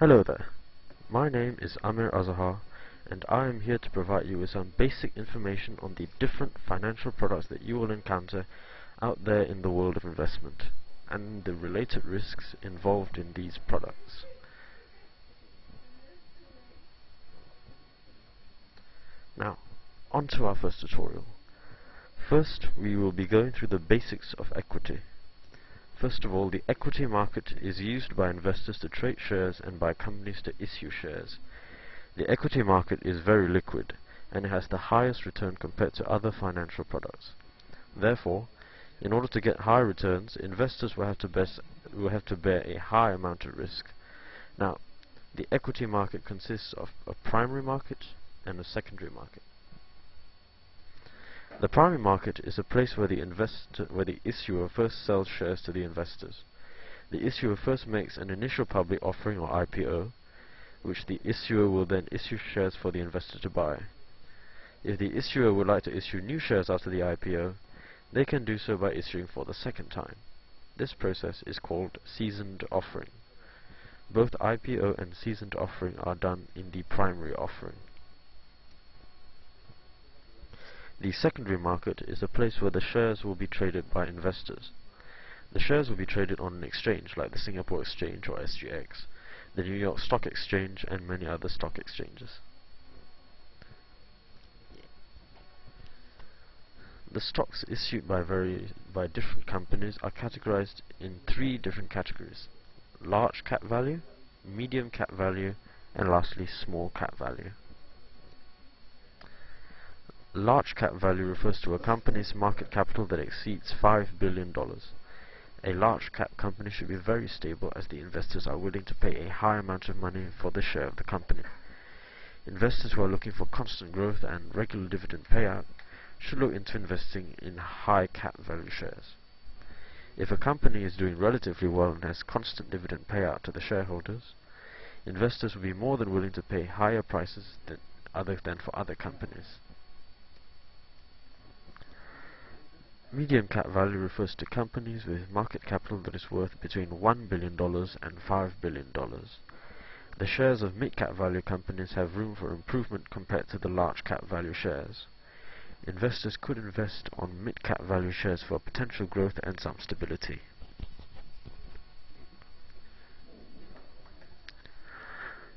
Hello there, my name is Amir Azahar and I am here to provide you with some basic information on the different financial products that you will encounter out there in the world of investment and the related risks involved in these products. Now, on to our first tutorial. First, we will be going through the basics of equity. First of all, the equity market is used by investors to trade shares and by companies to issue shares. The equity market is very liquid and it has the highest return compared to other financial products. Therefore, in order to get high returns, investors will have to bear a high amount of risk. Now, the equity market consists of a primary market and a secondary market. The primary market is a place where the issuer first sells shares to the investors. The issuer first makes an initial public offering or IPO, which the issuer will then issue shares for the investor to buy. If the issuer would like to issue new shares after the IPO, they can do so by issuing for the second time. This process is called seasoned offering. Both IPO and seasoned offering are done in the primary offering. The secondary market is a place where the shares will be traded by investors. The shares will be traded on an exchange like the Singapore Exchange or SGX, the New York Stock Exchange and many other stock exchanges. The stocks issued by different companies are categorized in three different categories: large cap value, medium cap value, and lastly small cap value. Large cap value refers to a company's market capital that exceeds $5 billion. A large cap company should be very stable as the investors are willing to pay a high amount of money for the share of the company. Investors who are looking for constant growth and regular dividend payout should look into investing in high cap value shares. If a company is doing relatively well and has constant dividend payout to the shareholders, investors will be more than willing to pay higher prices than for other companies. Medium cap value refers to companies with market capital that is worth between $1 billion and $5 billion. The shares of mid-cap value companies have room for improvement compared to the large cap value shares. Investors could invest on mid-cap value shares for potential growth and some stability.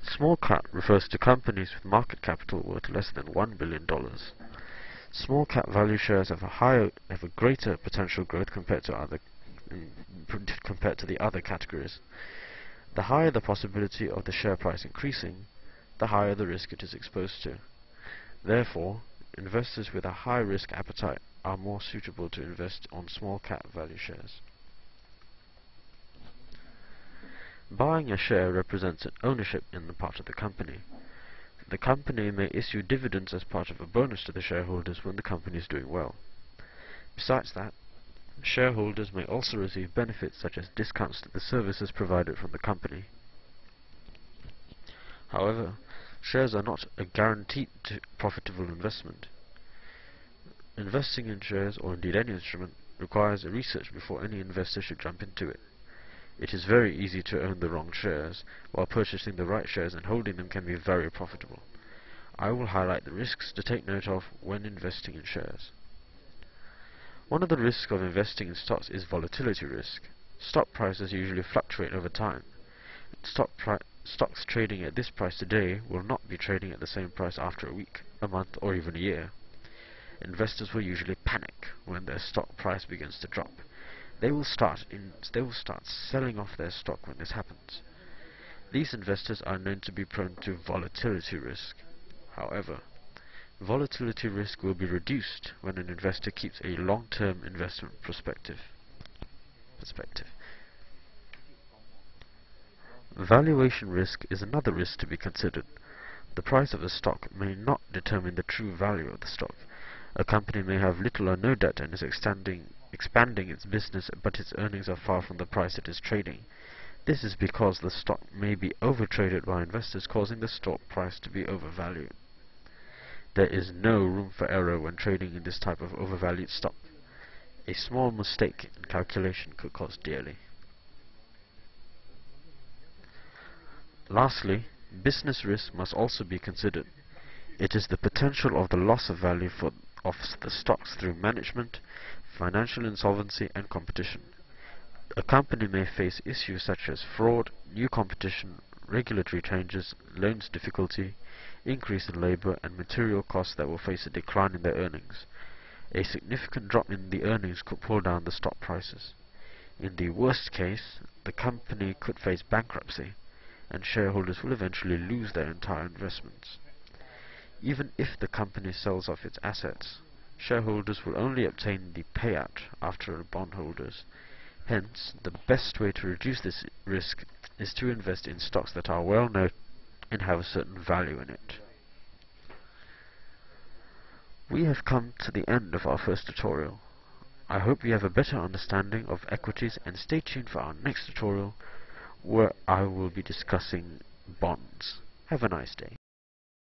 Small cap refers to companies with market capital worth less than $1 billion. Small cap value shares have a greater potential growth compared to the other categories. The higher the possibility of the share price increasing, the higher the risk it is exposed to. Therefore, investors with a high risk appetite are more suitable to invest on small cap value shares. Buying a share represents an ownership in the part of the company. The company may issue dividends as part of a bonus to the shareholders when the company is doing well. Besides that, shareholders may also receive benefits such as discounts to the services provided from the company. However, shares are not a guaranteed profitable investment. Investing in shares, or indeed any instrument, requires a research before any investor should jump into it. It is very easy to own the wrong shares, while purchasing the right shares and holding them can be very profitable. I will highlight the risks to take note of when investing in shares. One of the risks of investing in stocks is volatility risk. Stock prices usually fluctuate over time. Stocks trading at this price today will not be trading at the same price after a week, a month, or even a year. Investors will usually panic when their stock price begins to drop. They will start selling off their stock when this happens. These investors are known to be prone to volatility risk. However, volatility risk will be reduced when an investor keeps a long-term investment perspective. Valuation risk is another risk to be considered. The price of a stock may not determine the true value of the stock. A company may have little or no debt and is expanding its business, but its earnings are far from the price it is trading. This is because the stock may be overtraded by investors, causing the stock price to be overvalued. There is no room for error when trading in this type of overvalued stock. A small mistake in calculation could cost dearly. Lastly, business risk must also be considered. It is the potential of the loss of value of the stocks through management, financial insolvency and competition. A company may face issues such as fraud, new competition, regulatory changes, loans difficulty, increase in labor and material costs that will face a decline in their earnings. A significant drop in the earnings could pull down the stock prices. In the worst case, the company could face bankruptcy, and shareholders will eventually lose their entire investments. Even if the company sells off its assets, shareholders will only obtain the payout after bondholders. Hence, the best way to reduce this risk is to invest in stocks that are well known and have a certain value in it. We have come to the end of our first tutorial. I hope you have a better understanding of equities, and stay tuned for our next tutorial where I will be discussing bonds. Have a nice day.